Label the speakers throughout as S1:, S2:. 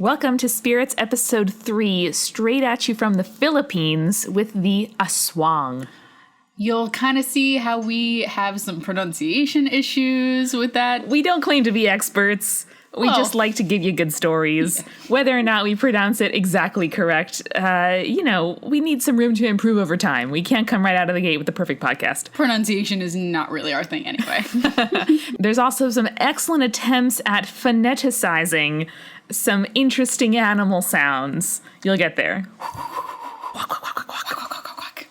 S1: Welcome to Spirits Episode 3, straight at you from the Philippines with the Aswang.
S2: You'll kind of see how we have some pronunciation issues with that.
S1: We don't claim to be experts. We just like to give you good stories. Yeah. Whether or not we pronounce it exactly correct, we need some room to improve over time. We can't come right out of the gate with the perfect podcast.
S2: Pronunciation is not really our thing anyway.
S1: There's also some excellent attempts at phoneticizing some interesting animal sounds. You'll get there.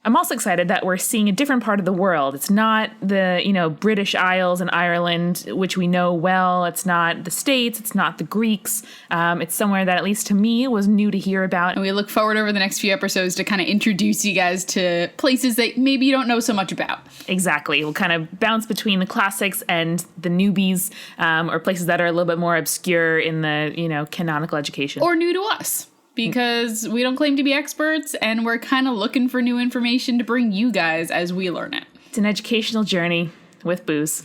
S1: I'm also excited that we're seeing a different part of the world. It's not the, British Isles and Ireland, which we know well. It's not the States. It's not the Greeks. It's somewhere that, at least to me, was new to hear about.
S2: And we look forward over the next few episodes to kind of introduce you guys to places that maybe you don't know so much about.
S1: Exactly. We'll kind of bounce between the classics and the newbies, or places that are a little bit more obscure in the, canonical education.
S2: Or new to us. Because we don't claim to be experts, and we're kind of looking for new information to bring you guys as we learn it.
S1: It's an educational journey with booze.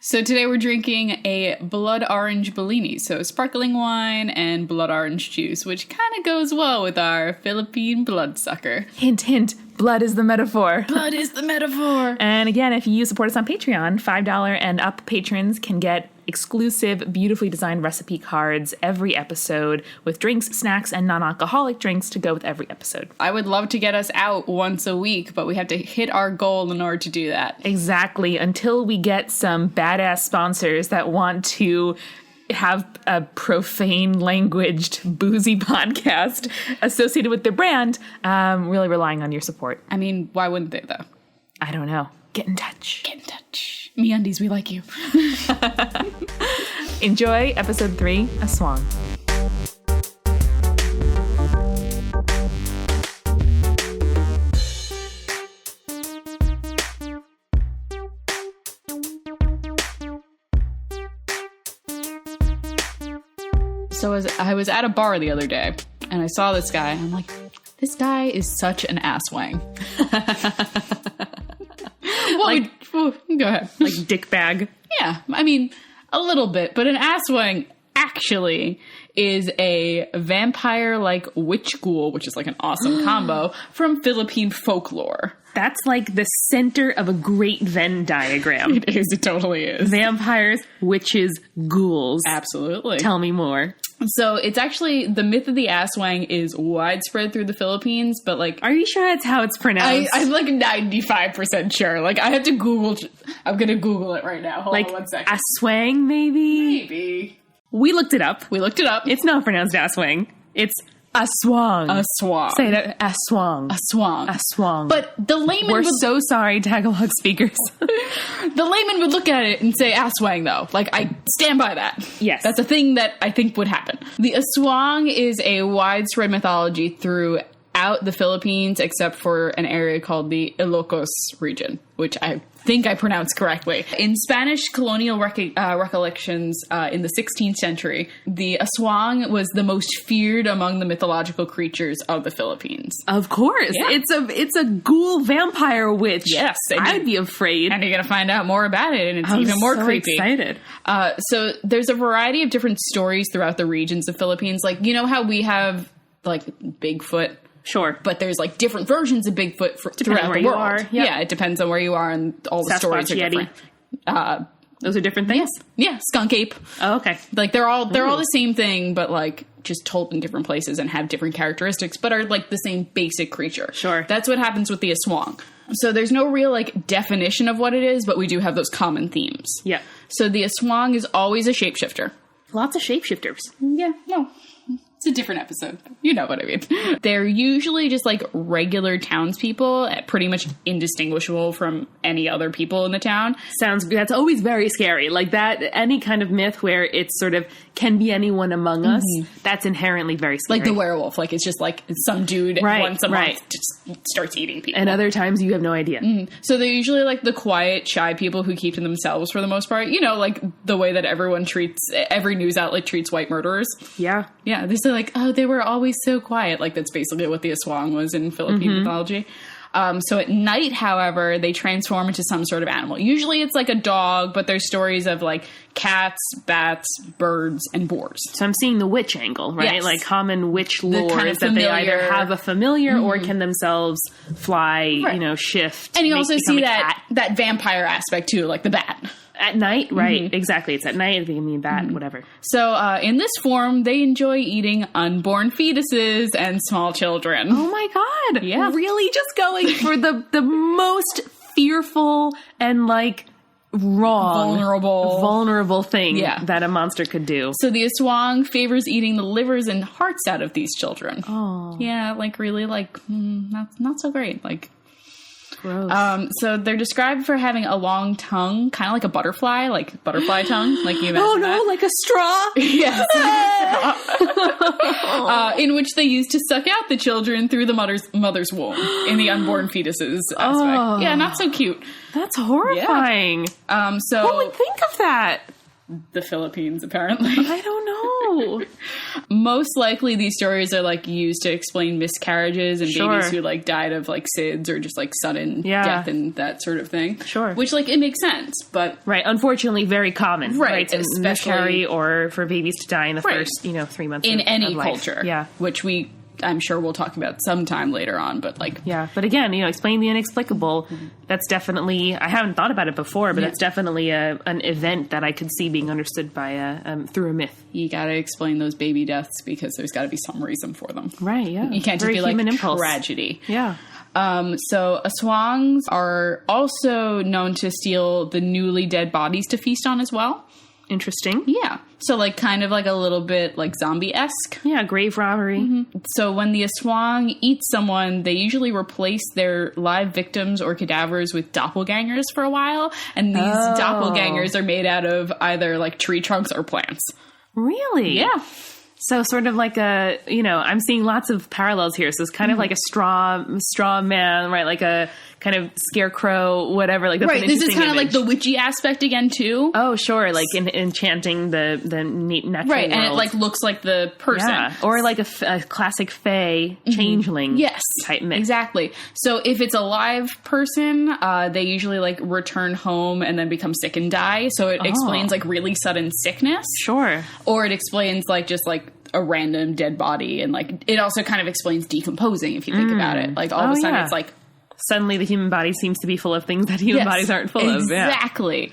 S2: So today we're drinking a blood orange Bellini, so sparkling wine and blood orange juice, which kind of goes well with our Philippine bloodsucker.
S1: Hint, hint. Blood is the metaphor.
S2: Blood is the metaphor.
S1: And again, if you support us on Patreon, $5 and up patrons can get exclusive, beautifully designed recipe cards every episode with drinks, snacks, and non-alcoholic drinks to go with every episode.
S2: I would love to get us out once a week, but we have to hit our goal in order to do that.
S1: Exactly. Until we get some badass sponsors that want to have a profane languaged boozy podcast associated with their brand, really relying on your support.
S2: I mean, why wouldn't they though?
S1: I don't know. Get in touch.
S2: Get in touch. MeUndies, we like you.
S1: Enjoy episode 3, Aswang.
S2: So I was at a bar the other day, and I saw this guy, and I'm like, this guy is such an asswang. Go ahead.
S1: Like dick bag?
S2: Yeah, I mean, a little bit, but an asswang actually is a vampire-like witch ghoul, which is like an awesome combo from Philippine folklore.
S1: That's like the center of a great Venn diagram.
S2: It is. It totally is.
S1: Vampires, witches, ghouls.
S2: Absolutely.
S1: Tell me more.
S2: So it's actually, the myth of the Aswang is widespread through the Philippines, but like...
S1: Are you sure that's how it's pronounced?
S2: I'm like 95% sure. Like, I have to Google... I'm going to Google it right now. Hold on 1 second.
S1: Aswang, maybe?
S2: Maybe.
S1: We looked it up.
S2: It's
S1: not pronounced Aswang. It's Aswang.
S2: Aswang.
S1: Say that. Aswang.
S2: Aswang.
S1: Aswang.
S2: But the layman
S1: We're so sorry, Tagalog speakers.
S2: The layman would look at it and say Aswang, though. Like, I stand by that.
S1: Yes.
S2: That's a thing that I think would happen. The Aswang is a widespread mythology throughout the Philippines, except for an area called the Ilocos region, which I think I pronounced correctly. In Spanish colonial recollections in the 16th century, the Aswang was the most feared among the mythological creatures of the Philippines.
S1: Of course.
S2: Yeah.
S1: It's a ghoul vampire witch.
S2: Yes.
S1: I'd be afraid.
S2: And you're going to find out more about it, and it's even more creepy.
S1: Excited.
S2: So there's a variety of different stories throughout the regions of Philippines. Like, you know how we have, like, Bigfoot?
S1: Sure.
S2: But there's like different versions of Bigfoot throughout the world.
S1: Yep.
S2: Yeah, it depends on where you are, and all the stories are different.
S1: Those are different things?
S2: Yeah, skunk ape.
S1: Oh, okay.
S2: Like they're all the same thing, but like just told in different places and have different characteristics, but are like the same basic creature.
S1: Sure.
S2: That's what happens with the Aswang. So there's no real like definition of what it is, but we do have those common themes.
S1: Yeah.
S2: So the Aswang is always a shapeshifter.
S1: Lots of shapeshifters.
S2: Yeah, no. It's a different episode. You know what I mean. They're usually just like regular townspeople, pretty much indistinguishable from any other people in the town.
S1: That's always very scary. Like that, any kind of myth where it's sort of can be anyone among us, that's inherently very scary.
S2: Like the werewolf. Like it's just like some dude once a month just starts eating people.
S1: And other times you have no idea.
S2: So they're usually like the quiet, shy people who keep to themselves for the most part. You know, like the way that every news outlet treats white murderers.
S1: Yeah.
S2: Yeah, they're like, oh, they were always so quiet. Like, that's basically what the Aswang was in Philippine mythology. So at night, however, they transform into some sort of animal. Usually it's like a dog, but there's stories of like cats, bats, birds, and boars.
S1: So I'm seeing the witch angle, right?
S2: Yes.
S1: Like common witch lore
S2: kind of
S1: is that they either
S2: familiar-
S1: have a familiar or can themselves fly, shift.
S2: And you also
S1: become
S2: see
S1: a
S2: that
S1: cat.
S2: that vampire aspect too, like the bat.
S1: At night, right? Exactly. It's at night. They can be a bat, whatever.
S2: So in this form, they enjoy eating unborn fetuses and small children.
S1: Oh my god!
S2: Yeah.
S1: Really, just going for the most fearful and like wrong, vulnerable thing that a monster could do.
S2: So the Aswang favors eating the livers and hearts out of these children.
S1: Oh,
S2: Yeah, like really, like not so great. Like.
S1: gross.
S2: So they're described for having a long tongue, kind of like a butterfly tongue, like you imagine.
S1: Oh no,
S2: that.
S1: like a straw.
S2: Yes. In which they use to suck out the children through the mother's womb in the unborn fetuses aspect.
S1: Oh.
S2: Yeah, not so cute.
S1: That's horrifying.
S2: So
S1: Who would think of that?
S2: the Philippines, apparently.
S1: I don't know.
S2: Most likely these stories are like used to explain miscarriages and
S1: Sure.
S2: babies who like died of like SIDS or just like sudden death and that sort of thing.
S1: Sure.
S2: Which like it makes sense, but
S1: Right, unfortunately, very common.
S2: Right,
S1: to
S2: especially-
S1: miscarry or for babies to die in the
S2: Right.
S1: first, 3 months
S2: in
S1: of
S2: any
S1: life.
S2: culture.
S1: Yeah.
S2: Which I'm sure we'll talk about sometime later on, but like
S1: Yeah, but again, explain the inexplicable. That's definitely, I haven't thought about it before, but it's definitely an event that I could see being understood by through a myth.
S2: you gotta explain those baby deaths because there's gotta be some reason for them.
S1: Right, yeah.
S2: You can't just
S1: Very
S2: be like
S1: human impulse.
S2: tragedy.
S1: Yeah.
S2: So Aswangs are also known to steal the newly dead bodies to feast on as well.
S1: Interesting.
S2: Yeah. So like kind of like a little bit like zombie-esque.
S1: Yeah, grave robbery.
S2: So when the Aswang eat someone, they usually replace their live victims or cadavers with doppelgangers for a while. And these doppelgangers are made out of either like tree trunks or plants.
S1: Really?
S2: Yeah.
S1: So sort of like I'm seeing lots of parallels here. So it's kind of like a straw man, right? Like a kind of scarecrow, whatever. Like that's an
S2: Right. This is
S1: interesting
S2: kind of like
S1: image.
S2: the witchy aspect again too.
S1: Oh, sure. Like enchanting the natural
S2: Right. And it
S1: world.
S2: like looks like the person.
S1: Yeah. Or like a classic fae changeling
S2: Yes,
S1: type mix.
S2: exactly. So if it's a live person, they usually like return home and then become sick and die. So it explains like really sudden sickness,
S1: Sure.
S2: or it explains like just like a random dead body, and like it also kind of explains decomposing if you think about it. Like all of a sudden
S1: yeah.
S2: it's like
S1: Suddenly the human body seems to be full of things that human bodies aren't full of. Yeah.
S2: Exactly.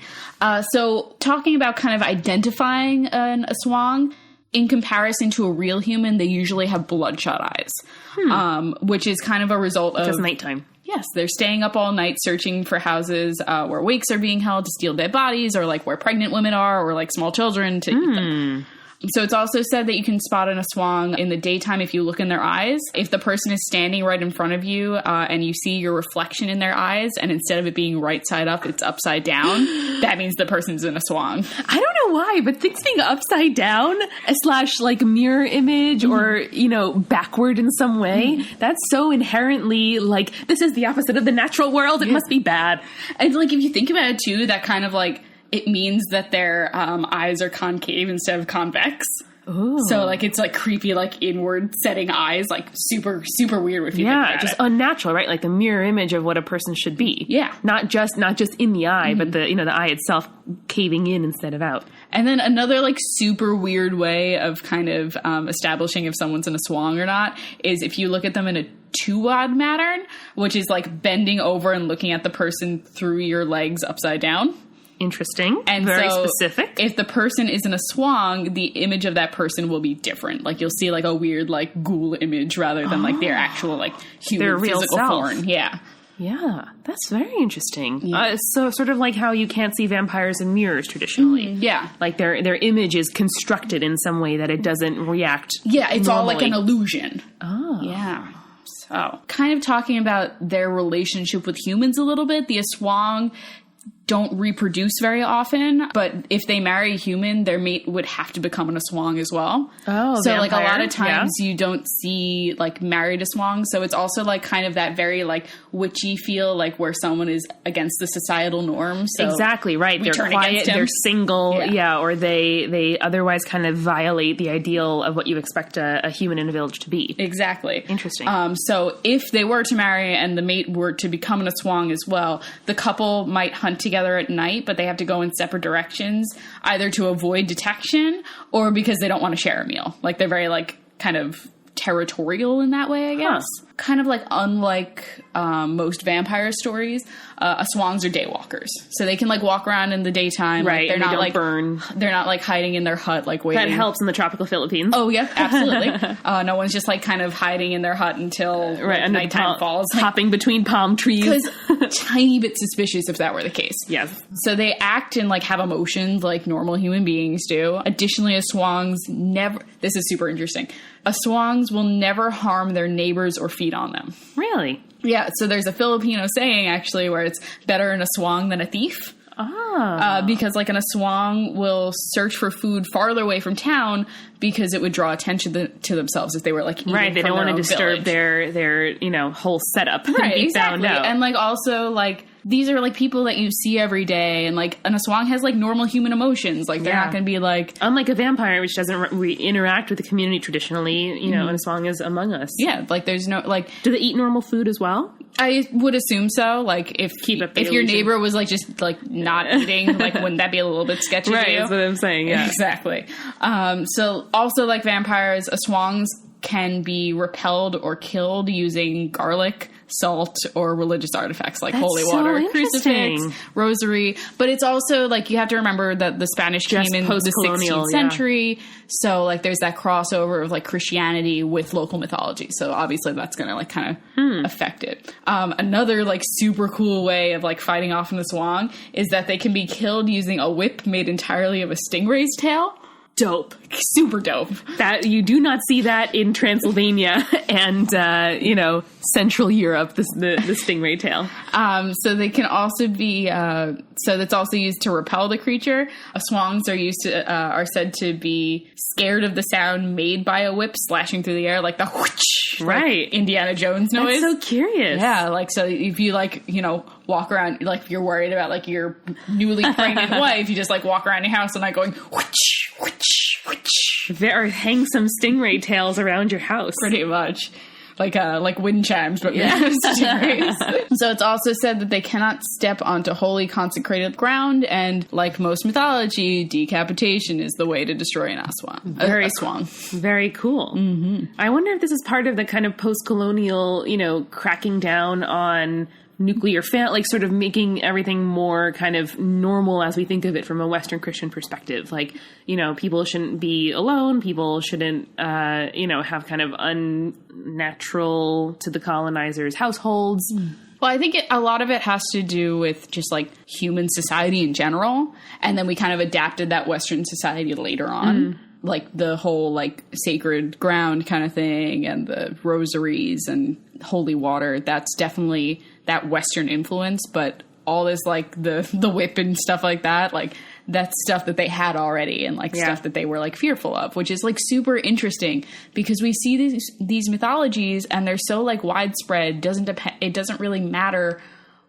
S2: So talking about kind of identifying an Aswang, in comparison to a real human, they usually have bloodshot eyes, which is kind of a result of
S1: Just nighttime.
S2: Yes, they're staying up all night searching for houses where wakes are being held to steal dead bodies, or like where pregnant women are, or like small children to eat them. So it's also said that you can spot an Aswang in the daytime if you look in their eyes. If the person is standing right in front of you and you see your reflection in their eyes, and instead of it being right side up, it's upside down, that means the person's an Aswang.
S1: I don't know why, but things being upside down / like mirror image or, backward in some way, that's so inherently like, this is the opposite of the natural world. It must be bad.
S2: And like if you think about it too, that kind of like, it means that their eyes are concave instead of convex.
S1: Ooh.
S2: So like it's like creepy, like inward setting eyes, like super, super weird if you think about
S1: just
S2: it.
S1: unnatural, right? Like the mirror image of what a person should be.
S2: Yeah.
S1: Not just in the eye, but the eye itself caving in instead of out.
S2: And then another like super weird way of kind of establishing if someone's in a Aswang or not is if you look at them in a two-wad pattern, which is like bending over and looking at the person through your legs upside down.
S1: Interesting.
S2: And
S1: very
S2: so
S1: specific.
S2: If the person is in a Aswang, the image of that person will be different. Like you'll see like a weird like ghoul image rather than like their actual like human
S1: Their real
S2: physical
S1: self.
S2: form. Yeah.
S1: Yeah, that's very interesting. So sort of like how you can't see vampires in mirrors traditionally.
S2: Yeah.
S1: Like their image is constructed in some way that it doesn't react.
S2: Yeah, it's all like
S1: normally.
S2: an illusion.
S1: Oh.
S2: Yeah. So, kind of talking about their relationship with humans a little bit, the Aswang don't reproduce very often, but if they marry a human, their mate would have to become an Aswang as well.
S1: Oh,
S2: so
S1: vampire.
S2: like a lot of times you don't see like married Aswang, so it's also like kind of that very like witchy feel, like where someone is against the societal norm. So
S1: exactly right. They're
S2: turn
S1: quiet.
S2: against him.
S1: They're single.
S2: Yeah.
S1: Or they otherwise kind of violate the ideal of what you expect a human in a village to be.
S2: Exactly.
S1: Interesting.
S2: So if they were to marry and the mate were to become an Aswang as well, the couple might hunt together at night, but they have to go in separate directions, either to avoid detection or because they don't want to share a meal. Like they're very like kind of territorial in that way, I guess. Kind of like unlike most vampire stories, Aswangs are daywalkers, so they can like walk around in the daytime.
S1: Right,
S2: like, they're
S1: they
S2: not
S1: don't
S2: like
S1: burn.
S2: They're not like hiding in their hut, like waiting.
S1: That helps in the tropical Philippines.
S2: Oh yeah, absolutely. No one's just like kind of hiding in their hut until like, nighttime falls,
S1: hopping between palm trees.
S2: Because tiny bit suspicious if that were the case.
S1: Yes.
S2: So they act and like have emotions like normal human beings do. Additionally, Aswangs never. This is super interesting. Aswangs will never harm their neighbors or feed on them.
S1: Really?
S2: Yeah, so there's a Filipino saying, actually, where it's better an Aswang than a thief. Because, like, an Aswang will search for food farther away from town because it would draw attention to themselves if they were, like, eating
S1: right, they
S2: from
S1: don't
S2: their
S1: want to
S2: own
S1: disturb
S2: village.
S1: their whole setup.
S2: Right,
S1: Be
S2: exactly.
S1: found out.
S2: And, like, also, like, these are, like, people that you see every day, and, like, an Aswang has, like, normal human emotions. Like, they're not going to be, like...
S1: Unlike a vampire, which doesn't interact with the community traditionally, you know, an Aswang is among us.
S2: Yeah, like, there's no, like...
S1: Do they eat normal food as well?
S2: I would assume so. Like, if your neighbor was, like, just, like, not eating, like, wouldn't that be a little bit sketchy to you?
S1: That's what I'm saying, yeah.
S2: Exactly. So, also, like vampires, Aswangs can be repelled or killed using garlic, salt, or religious artifacts like holy water, crucifix, rosary. But it's also, like, you have to remember that the Spanish came in the 16th century. So, like, there's that crossover of, like, Christianity with local mythology. So, obviously, that's going to, like, kind of affect it. Another, like, super cool way of, like, fighting off an Aswang is that they can be killed using a whip made entirely of a stingray's tail.
S1: Dope.
S2: Super dope.
S1: That you do not see that in Transylvania and Central Europe, the stingray tail.
S2: So they can also be so that's also used to repel the creature. Aswangs are said to be scared of the sound made by a whip slashing through the air, like the whoosh,
S1: right,
S2: like Indiana Jones noise.
S1: That's so curious.
S2: Yeah, like, so if you, like, walk around, like, if you're worried about, like, your newly pregnant wife, you just, like, walk around your house and, like, going whoosh, whoosh, whoosh.
S1: Or hang some stingray tails around your house.
S2: Pretty much. Like wind chimes, but stingrays. So it's also said that they cannot step onto holy consecrated ground, and like most mythology, decapitation is the way to destroy an Aswang.
S1: Very cool. Mm-hmm. I wonder if this is part of the kind of post-colonial, cracking down on nuclear like sort of making everything more kind of normal as we think of it from a Western Christian perspective. Like, people shouldn't be alone. People shouldn't, have kind of unnatural to the colonizers' households.
S2: Well, I think a lot of it has to do with just, like, human society in general. And then we kind of adapted that Western society later on. Like, the whole, like, sacred ground kind of thing and the rosaries and holy water. That's definitely that Western influence, but all this, like, the whip and stuff like that, like, that's stuff that they had already, and, like, stuff that they were, like, fearful of, which is, like, super interesting because we see these mythologies and they're so, like, widespread. It doesn't really matter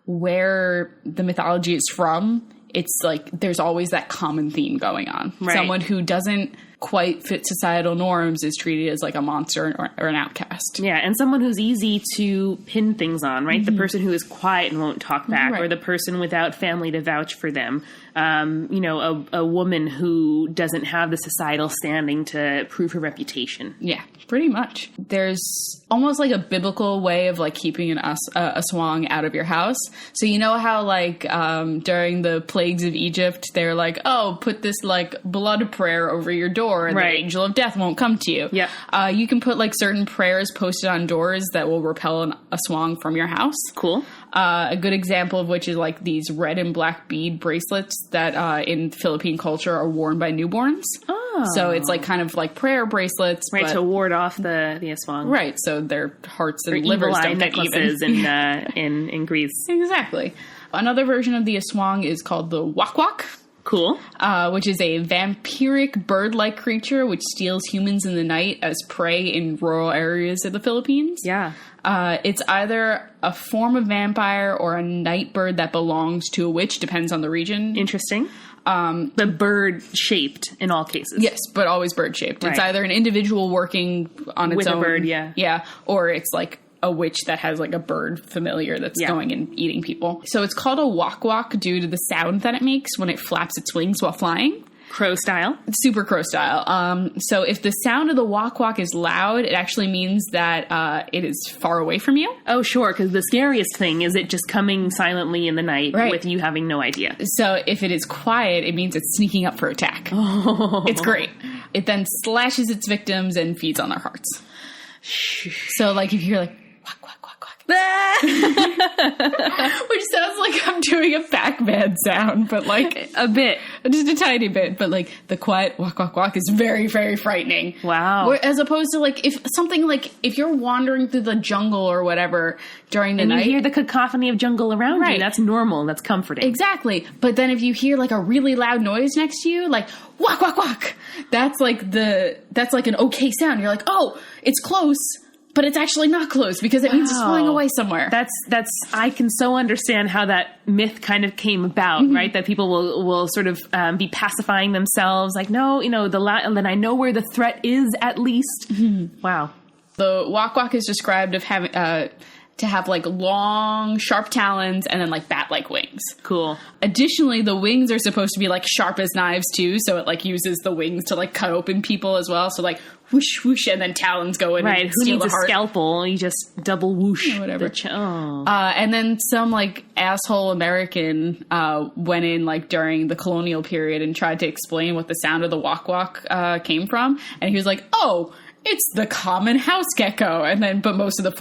S2: where the mythology is from. It's like there's always that common theme going on. Right. Someone who doesn't quite fit societal norms is treated as, like, a monster or an outcast. Yeah, and someone who's easy to pin things on, right? Mm-hmm. The person who is quiet and won't talk back, or the person without family to vouch for them. A woman who doesn't have the societal standing to prove her reputation. Yeah, pretty much. There's almost like a biblical way of, like, keeping a Aswang out of your house. So you know how, like, during the plagues of Egypt, they're like, oh, put this, like, blood prayer over your door and the angel of death won't come to you. Yeah. You can put, like, certain prayers posted on doors that will repel an Aswang from your house. Cool. A good example of which is, like, these red and black bead bracelets that in Philippine culture are worn by newborns. Oh. So it's like kind of like prayer bracelets.
S1: Right,
S2: but,
S1: to ward off the Aswang.
S2: right, so their hearts
S1: Or
S2: and
S1: evil
S2: livers
S1: eye
S2: don't get even.
S1: necklaces in Greece.
S2: Exactly. Another version of the Aswang is called the Wak-Wak,
S1: Cool.
S2: which is a vampiric bird-like creature which steals humans in the night as prey in rural areas of the Philippines.
S1: Yeah.
S2: It's either a form of vampire or a night bird that belongs to a witch, depends on the region.
S1: Interesting. But bird-shaped in all cases.
S2: Yes, but always bird-shaped. It's
S1: Right.
S2: either an individual working on its
S1: With a
S2: own.
S1: bird, yeah.
S2: Yeah, or it's like a witch that has like a bird familiar that's
S1: Yeah.
S2: going and eating people. So it's called a wak-wak due to the sound that it makes when it flaps its wings while flying.
S1: Crow style.
S2: Super crow style. So if the sound of the wak-wak is loud, it actually means that it is far away from you.
S1: Oh, sure, because the scariest thing is it just coming silently in the night
S2: Right.
S1: with you having no idea.
S2: So if it is quiet, it means it's sneaking up for attack. It's great. It then slashes its victims and feeds on their hearts. So like if you're like, wak, wak, wak, wak. Which sounds like I'm doing a Pac-Man sound, but like
S1: A bit.
S2: just a tiny bit. But like the quiet wak, wak, wak is very, very frightening.
S1: Wow.
S2: As opposed to like if you're wandering through the jungle or whatever during the
S1: And you
S2: night.
S1: hear the cacophony of jungle around you.
S2: Right.
S1: That's normal. That's comforting.
S2: Exactly. But then if you hear like a really loud noise next to you, like wak wak wak, that's like an okay sound. You're like, oh, it's close, but it's actually not close because it means it's
S1: Wow.
S2: flying away somewhere.
S1: That's I can so understand how that myth kind of came about, right? That people will sort of be pacifying themselves, like, no, then I know where the threat is at least. Wow.
S2: The wak-wak is described of having to have like long, sharp talons and then like bat-like wings.
S1: Cool.
S2: Additionally, the wings are supposed to be like sharp as knives too, so it like uses the wings to like cut open people as well. So like whoosh whoosh, and then talons go in.
S1: Right.
S2: and
S1: Who
S2: steal
S1: needs
S2: the
S1: a
S2: heart.
S1: scalpel? You just double whoosh.
S2: Yeah, whatever.
S1: Oh.
S2: And then some like asshole American went in like during the colonial period and tried to explain what the sound of the wak-wak came from, and he was like, "Oh, it's the common house gecko." And then, but most of the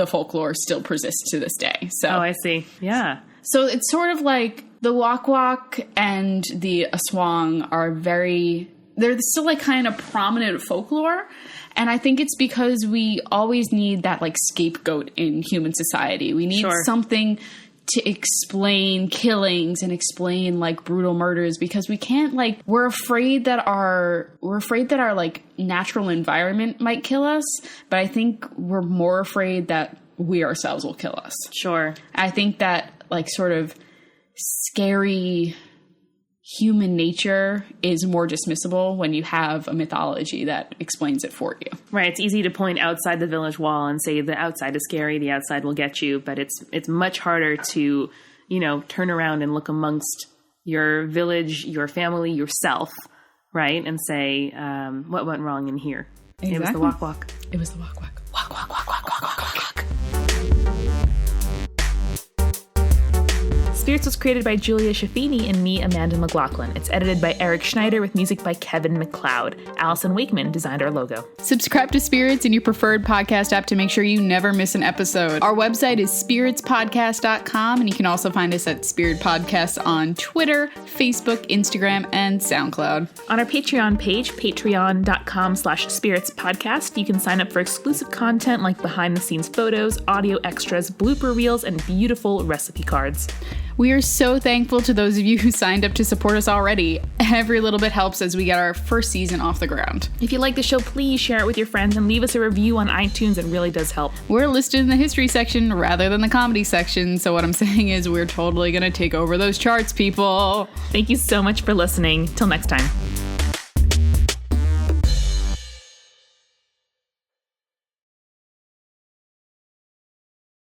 S2: folklore still persists to this day. So,
S1: Oh, I see. Yeah.
S2: so it's sort of like the wak-wak and the Aswang are they're still like kind of prominent folklore. And I think it's because we always need that like scapegoat in human society. We need
S1: Sure.
S2: something to explain killings and explain like brutal murders, because we can't like we're afraid that our like natural environment might kill us, but I think we're more afraid that we ourselves will kill us.
S1: Sure.
S2: I think that like sort of scary human nature is more dismissible when you have a mythology that explains it for you.
S1: Right. It's easy to point outside the village wall and say the outside is scary, the outside will get you, but it's much harder to, turn around and look amongst your village, your family, yourself, right? And say, what went wrong in here? It was the
S2: Exactly.
S1: wak-wak.
S2: It was the wak-wak. Wak-wak, wak-wak, wak-wak, wak-wak.
S1: Spirits was created by Julia Shafini and me, Amanda McLaughlin. It's edited by Eric Schneider with music by Kevin McLeod. Allison Wakeman designed our logo.
S2: Subscribe to Spirits in your preferred podcast app to make sure you never miss an episode. Our website is spiritspodcast.com, and you can also find us at Spirit Podcasts on Twitter, Facebook, Instagram, and SoundCloud.
S1: On our Patreon page, patreon.com/spiritspodcast, you can sign up for exclusive content like behind-the-scenes photos, audio extras, blooper reels, and beautiful recipe cards.
S2: We are so thankful to those of you who signed up to support us already. Every little bit helps as we get our first season off the ground.
S1: If you like the show, please share it with your friends and leave us a review on iTunes. It really does help.
S2: We're listed in the history section rather than the comedy section, so what I'm saying is we're totally going to take over those charts, people.
S1: Thank you so much for listening. Till next time.